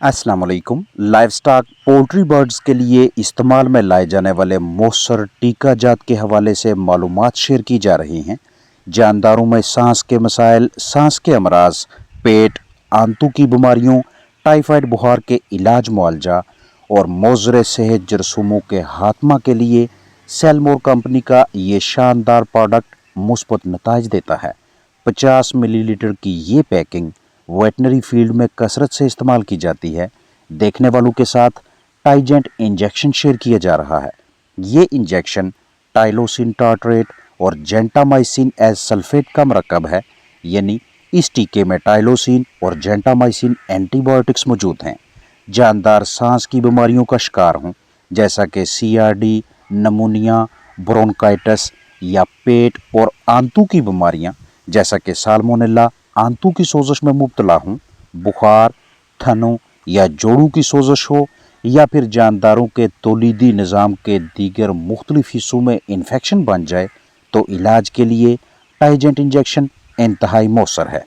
अस्सलाम वालेकुम। Live stock poultry birds के लिए इस्तेमाल में लाए जाने वाले मौसर टीका जात के हवाले से मालूमात शेयर की जा रही हैं। जानदारों में सांस के मसाइल, सांस के अमराज, पेट, आंतों की बीमारियों, टाइफाइड बुखार के इलाज मुआवजा और मोज़र सेहत जरसूमों के खात्मा के लिए सेलमोर कंपनी का ये शानदार प्रोडक्ट मुस्बत नताइज देता है। 50 मिलीलीटर की ये पैकिंग वेटनरी फील्ड में कसरत से इस्तेमाल की जाती है। देखने वालों के साथ टाइजेंट इंजेक्शन शेयर किया जा रहा है। ये इंजेक्शन टाइलोसिन टार्ट्रेट और जेंटामाइसिन एज सल्फेट का मरकब है, यानी इस टीके में टाइलोसिन और जेंटामाइसिन एंटीबायोटिक्स मौजूद हैं। जानदार सांस की बीमारियों का शिकार हों, जैसा कि CRD, नमूनिया, ब्रोंकाइटिस या पेट और आंतों की बीमारियां जैसा कि साल्मोनेला, आंतों की सोजश में मुब्तला हूँ, बुखार, थनों या जोड़ों की सोजश हो, या फिर जानदारों के तौलीदी निज़ाम के दीगर मुख्तलिफ हिस्सों में इन्फेक्शन बन जाए, तो इलाज के लिए टाइजेंट इंजेक्शन इंतहाई मौसर है।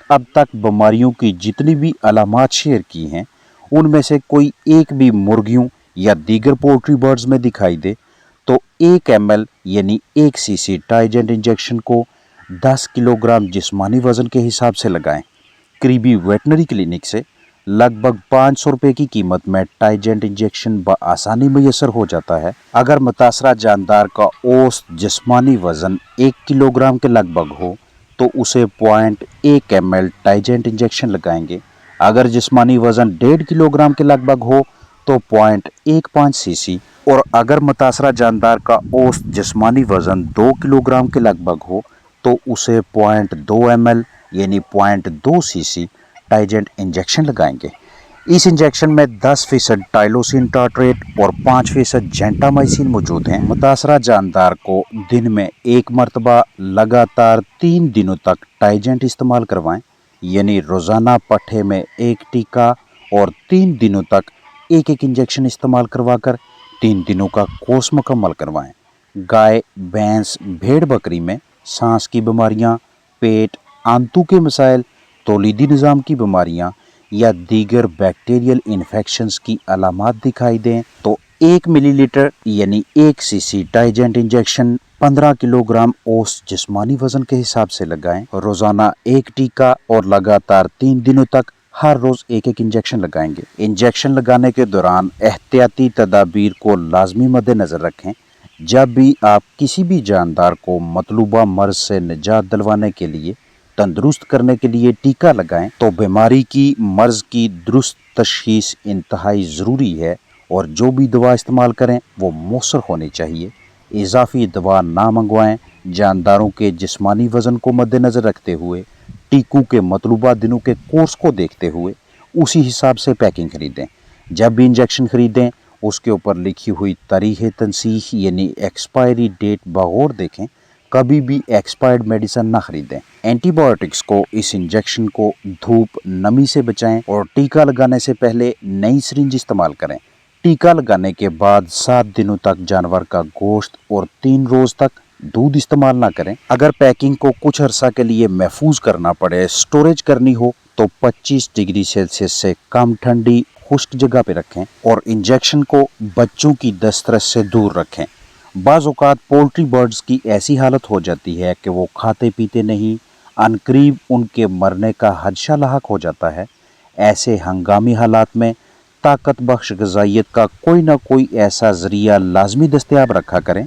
अब तक बीमारियों की जितनी भी अलामात शेयर की हैं, उनमें से कोई एक भी मुर्गियों या दीगर पोल्ट्री बर्ड्स में दिखाई दे तो 1 ml यानी 1 cc टाइजेंट इंजेक्शन को 10 किलोग्राम जिस्मानी वज़न के हिसाब से लगाएं। करीबी वेटनरी क्लिनिक से लगभग 500 रुपये की कीमत में टाइजेंट इंजेक्शन बआसानी मैसर हो जाता है। अगर मुतासरा जानदार का औसत जिस्मानी वज़न 1 किलोग्राम के लगभग हो तो उसे 0.1 ml टाइजेंट इंजेक्शन लगाएंगे। अगर जिस्मानी वज़न 1.5 किलोग्राम के लगभग हो तो 0.15 cc, और अगर मुतासरा जानदार का औसत जिस्मानी वज़न 2 किलोग्राम के लगभग हो तो उसे 0.2 ml यानी 0.2 cc टाइजेंट इंजेक्शन लगाएंगे। इस इंजेक्शन में 10% टाइलोसिन टार्ट्रेट और 5% जेंटामाइसिन मौजूद हैं। मुतासरा जानदार को दिन में एक मरतबा लगातार 3 दिनों तक टाइजेंट इस्तेमाल करवाएं, यानी रोज़ाना पट्ठे में 1 टीका और 3 दिनों तक एक इंजेक्शन इस्तेमाल करवाकर 3 दिनों का कोर्स मुकम्मल करवाएं। गाय, भैंस, भेड़ बकरी में सांस की बीमारियां, पेट, आंतों के मसाइल, तौलीदी निज़ाम की बीमारियां या दीगर बैक्टीरियल इन्फेक्शंस की अलामात दिखाई दें तो 1 मिलीलीटर यानी 1 cc टाइजेंट इंजेक्शन 15 किलोग्राम औसत जिस्मानी वज़न के हिसाब से लगाएं। रोज़ाना 1 टीका और लगातार 3 दिनों तक हर रोज़ एक इंजेक्शन लगाएंगे। इंजेक्शन लगाने के दौरान एहतियाती तदाबीर को लाजमी मद्देनज़र रखें। जब भी आप किसी भी जानदार को मतलूबा मर्ज से निजात दिलवाने के लिए, तंदुरुस्त करने के लिए टीका लगाएं तो बीमारी की, मर्ज की दुरुस्त तशखीस इंतहाई ज़रूरी है, और जो भी दवा इस्तेमाल करें वो मौसर होनी चाहिए। इजाफी दवा ना मंगवाएं। जानदारों के जिस्मानी वज़न को मद्देनज़र रखते हुए, टीकों के मतलूबा दिनों के कोर्स को देखते हुए उसी हिसाब से पैकिंग खरीदें। जब भी इंजेक्शन खरीदें उसके ऊपर लिखी हुई तारीख़ तनसीह यानी एक्सपायरी डेट बगौर देखें। कभी भी एक्सपायर्ड मेडिसिन ना खरीदें। एंटीबायोटिक्स को, इस इंजेक्शन को धूप, नमी से बचाएं और टीका लगाने से पहले नई सिरिंज इस्तेमाल करें। टीका लगाने के बाद 7 दिनों तक जानवर का गोश्त और 3 रोज़ तक दूध इस्तेमाल ना करें। अगर पैकिंग को कुछ अरसा के लिए महफूज करना पड़े, स्टोरेज करनी हो, तो 25 डिग्री सेल्सियस से कम ठंडी खुश्क जगह पे रखें और इंजेक्शन को बच्चों की दस्तरस से दूर रखें। बाज़ औक़ात पोल्ट्री बर्ड्स की ऐसी हालत हो जाती है कि वो खाते पीते नहीं, अनकरीब उनके मरने का खदशा लाहक हो जाता है। ऐसे हंगामी हालात में ताकत बख्श ग़िज़ाइयत का कोई ना कोई ऐसा ज़रिया लाजमी दस्तयाब रखा करें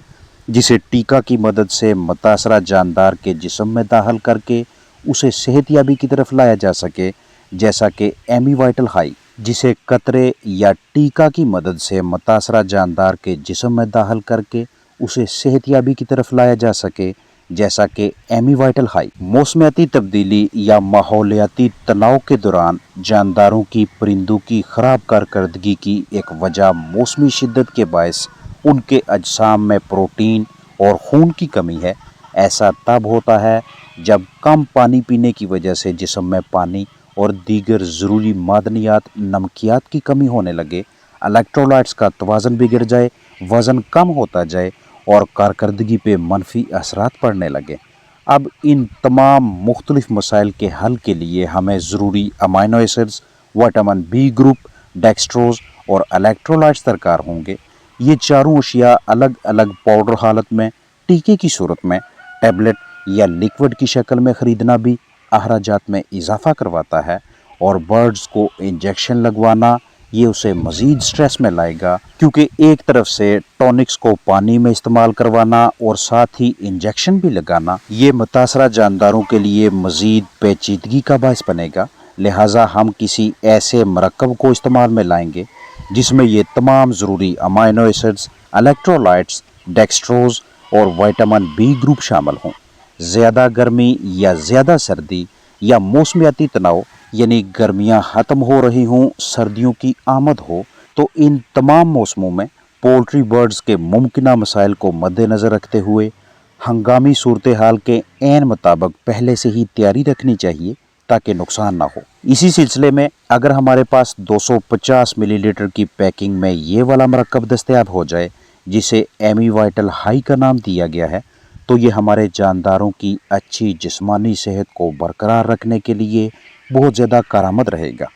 जिसे टीका की मदद से मुतासरा जानदार के जिस्म में दाखिल करके उसे सेहतयाबी की तरफ लाया जा सके, जैसा कि एमीवाइटल हाई, जिसे कतरे या टीका की मदद से मुतासरा जानदार के जिस्म में दाखिल करके उसे सेहतयाबी की तरफ लाया जा सके, जैसा कि एमीवाइटल हाई। मौसमियाती तब्दीली या माहौलियाती तनाव के दौरान जानदारों की परिंदों की ख़राब कारकर्दगी की एक वजह मौसमी शिद्दत के बायस उनके अजसाम में प्रोटीन और खून की कमी है। ऐसा तब होता है जब कम पानी पीने की वजह से जिस्म में पानी और दीगर ज़रूरी मादनियात, नमकियात की कमी होने लगे, इलेक्ट्रोलाइट्स का तवाज़न बिगड़ जाए, वज़न कम होता जाए और कारकर्दगी पे मनफी असरात पड़ने लगे। अब इन तमाम मुख्तलिफ मसाइल के हल के लिए हमें ज़रूरी amino acids, vitamin B group dextrose और इलेक्ट्रोलाइट्स दरकार होंगे। ये चारों अशिया अलग अलग पाउडर हालत में टीके की सूरत में टैबलेट या लिक्विड की शक्ल में ख़रीदना भी अखराजात में इजाफा करवाता है, और बर्ड्स को इंजेक्शन लगवाना ये उसे मज़ीद स्ट्रेस में लाएगा, क्योंकि एक तरफ से टॉनिक्स को पानी में इस्तेमाल करवाना और साथ ही इंजेक्शन भी लगाना ये मुतासरा जानदारों के लिए मज़ीद पेचीदगी का बायस बनेगा। लिहाजा हम किसी ऐसे मरकब को इस्तेमाल में लाएंगे जिसमें ये तमाम ज़रूरी अमाइनो एसिड्स, इलेक्ट्रोलाइट्स, डेक्सट्रोज और विटामिन बी ग्रुप शामिल हों। ज़्यादा गर्मी या ज़्यादा सर्दी या मौसमियाती तनाव यानी गर्मियां ख़त्म हो रही हों, सर्दियों की आमद हो, तो इन तमाम मौसमों में पोल्ट्री बर्ड्स के मुमकिना मसाइल को मद्देनज़र रखते हुए हंगामी सूरत हाल के ऐन मुताबिक पहले से ही तैयारी रखनी चाहिए ताकि नुकसान ना हो। इसी सिलसिले में अगर हमारे पास 250 मिलीलीटर की पैकिंग में ये वाला मरकब दस्तयाब हो जाए जिसे एमी वाइटल हाई का नाम दिया गया है, तो ये हमारे जानदारों की अच्छी जिस्मानी सेहत को बरकरार रखने के लिए बहुत ज़्यादा कारआमद रहेगा।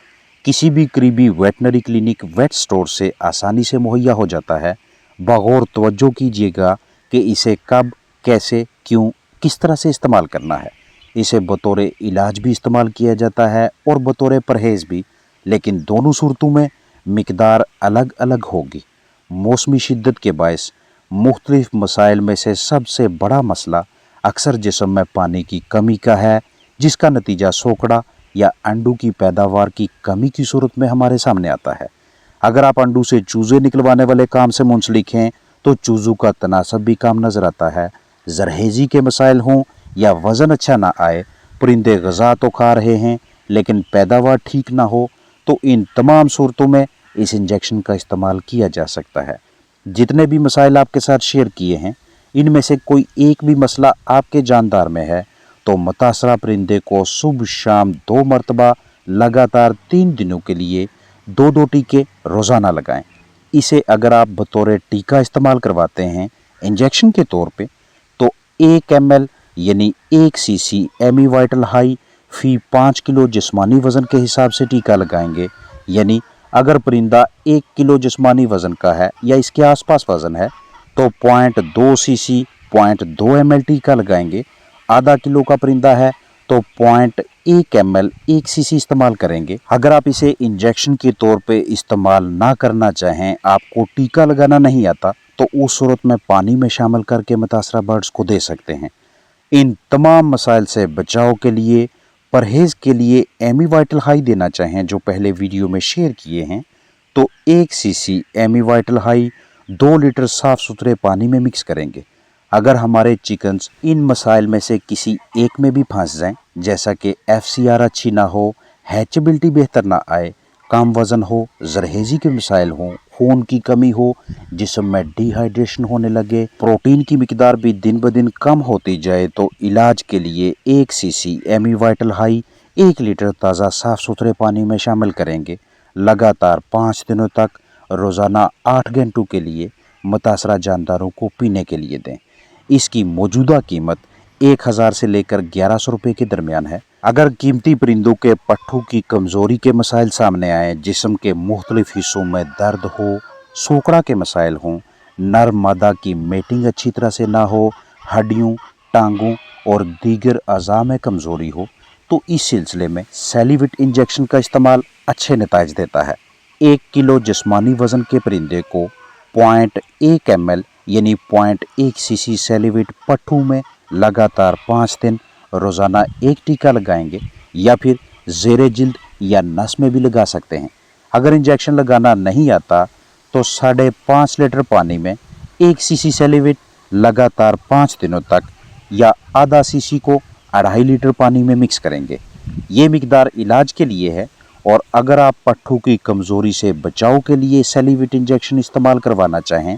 किसी भी करीबी वेटनरी क्लिनिक वेट स्टोर से आसानी से मुहैया हो जाता है। बगौर तवज्जो कीजिएगा कि इसे कब, कैसे, क्यों, किस तरह से इस्तेमाल करना है। इसे बतौर इलाज भी इस्तेमाल किया जाता है और बतौर परहेज़ भी, लेकिन दोनों सूरतों में मिकदार अलग अलग होगी। मौसमी शिद्दत के बायस मुख्तलिफ मसाइल में से सबसे बड़ा मसला अक्सर जिस्म में पानी की कमी का है, जिसका नतीजा सोकड़ा या अंडू की पैदावार की कमी की सूरत में हमारे सामने आता है। अगर आप अंडू से चूज़े निकलवाने वाले काम से मुंसलिक हैं तो चूज़ों का तनासब भी काम नज़र आता है। जरहेज़ी के मसाइल हों या वज़न अच्छा ना आए, परिंदे ग़ज़ा तो खा रहे हैं लेकिन पैदावार ठीक ना हो, तो इन तमाम सूरतों में इस इंजेक्शन का इस्तेमाल किया जा सकता है। जितने भी मसाइल आपके साथ शेयर किए हैं, इनमें से कोई एक भी मसला आपके जानदार में है तो मुतासरा परिंदे को सुबह शाम 2 मरतबा लगातार 3 दिनों के लिए 2-2 टीके रोज़ाना लगाएं। इसे अगर आप बतौर टीका इस्तेमाल करवाते हैं इंजेक्शन के तौर पे, तो 1 ml यानी 1 cc एमी वाइटल हाई फी 5 किलो जिस्मानी वज़न के हिसाब से टीका लगाएंगे। यानी अगर परिंदा 1 किलो जिस्मानी वज़न का है या इसके आसपास वज़न है तो 0.2 cc 0.2 ml टीका लगाएंगे। आधा किलो का परिंदा है तो 0.1 ml 1 cc इस्तेमाल करेंगे। अगर आप इसे इंजेक्शन के तौर पे इस्तेमाल ना करना चाहें, आपको टीका लगाना नहीं आता, तो उस सूरत में पानी में शामिल करके मुतासरा बर्ड्स को दे सकते हैं। इन तमाम मसाइल से बचाव के लिए, परहेज़ के लिए एमी वाइटल हाई देना चाहें जो पहले वीडियो में शेयर किए हैं, तो 1 cc एमी वाइटल हाई 2 लीटर साफ़ सुथरे पानी में मिक्स करेंगे। अगर हमारे चिकन्स इन मसाइल में से किसी एक में भी फंस जाएं, जैसा कि FCR अच्छी ना हो, हैचेबिलिटी बेहतर ना आए, कम वज़न हो, जरहेज़ी के मसाइल हों, खून की कमी हो, जिस्म में डिहाइड्रेशन होने लगे, प्रोटीन की मिकदार भी दिन ब दिन कम होती जाए, तो इलाज के लिए 1 cc एमी वाइटल हाई 1 लीटर ताज़ा साफ़ सुथरे पानी में शामिल करेंगे। लगातार 5 दिनों तक रोज़ाना 8 घंटों के लिए मुतासरा जानदारों को पीने के लिए दें। इसकी मौजूदा कीमत 1000 से लेकर 1100 रुपये के दरमियान है। अगर कीमती परिंदों के पट्ठों की कमज़ोरी के मसाइल सामने आए, जिस्म के मुख्तलिफ हिस्सों में दर्द हो, सोकड़ा के मसाइल हों, नर मादा की मेटिंग अच्छी तरह से ना हो, हड्डियों, टांगों और दीगर अज़ा में कमज़ोरी हो, तो इस सिलसिले में सेलिविट इंजेक्शन का इस्तेमाल अच्छे नताइज देता है। 1 किलो जिस्मानी वज़न के परिंदे को 0.1 ml यानी 0.1 cc सेलिविट पट्ठों में लगातार 5 दिन रोज़ाना 1 टीका लगाएंगे, या फिर ज़ेरे जिल्द या नस में भी लगा सकते हैं। अगर इंजेक्शन लगाना नहीं आता तो 5.5 लीटर पानी में 1 cc सेलिविट लगातार 5 दिनों तक, या आधा cc को 2.5 लीटर पानी में मिक्स करेंगे। ये मिकदार इलाज के लिए है, और अगर आप पट्ठों की कमज़ोरी से बचाव के लिए सेलिविट इंजेक्शन इस्तेमाल करवाना चाहें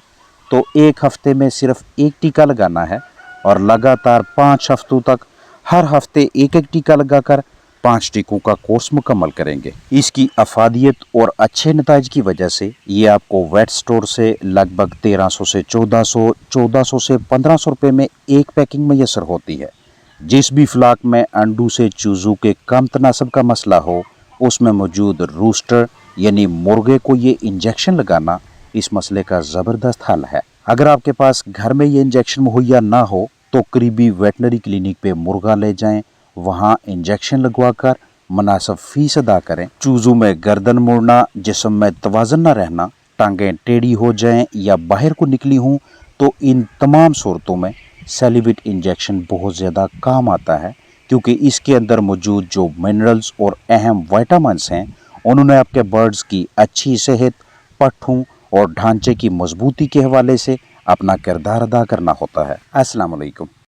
तो 1 हफ्ते में सिर्फ 1 टीका लगाना है, और लगातार 5 हफ्तों तक हर हफ्ते 1-1 टीका लगाकर 5 टीकों का कोर्स मुकम्मल करेंगे। इसकी अफादियत और अच्छे नताइज की वजह से ये आपको वेट स्टोर से लगभग 1300 से 1400, 1400 से 1500 रुपये में एक पैकिंग मैसर होती है। जिस भी फ्लाक में अंडू से चूज़ों के कम तनासब का मसला हो, उसमें मौजूद रूस्टर यानी मुर्गे को ये इंजेक्शन लगाना इस मसले का ज़बरदस्त हल है। अगर आपके पास घर में ये इंजेक्शन मुहैया ना हो तो करीबी वेटनरी क्लिनिक पे मुर्गा ले जाएं, वहाँ इंजेक्शन लगवाकर मुनासिब फीस अदा करें। चूज़ों में गर्दन मुड़ना, जिस्म में तवाज़ुन न रहना, टांगें टेढ़ी हो जाएं या बाहर को निकली हों तो इन तमाम सूरतों में सेलिविट इंजेक्शन बहुत ज़्यादा काम आता है, क्योंकि इसके अंदर मौजूद जो मिनरल्स और अहम विटामिन्स हैं उन्होंने आपके बर्ड्स की अच्छी सेहत, पट्ठों और ढांचे की मजबूती के हवाले से अपना किरदार अदा करना होता है। अस्सलाम वालेकुम।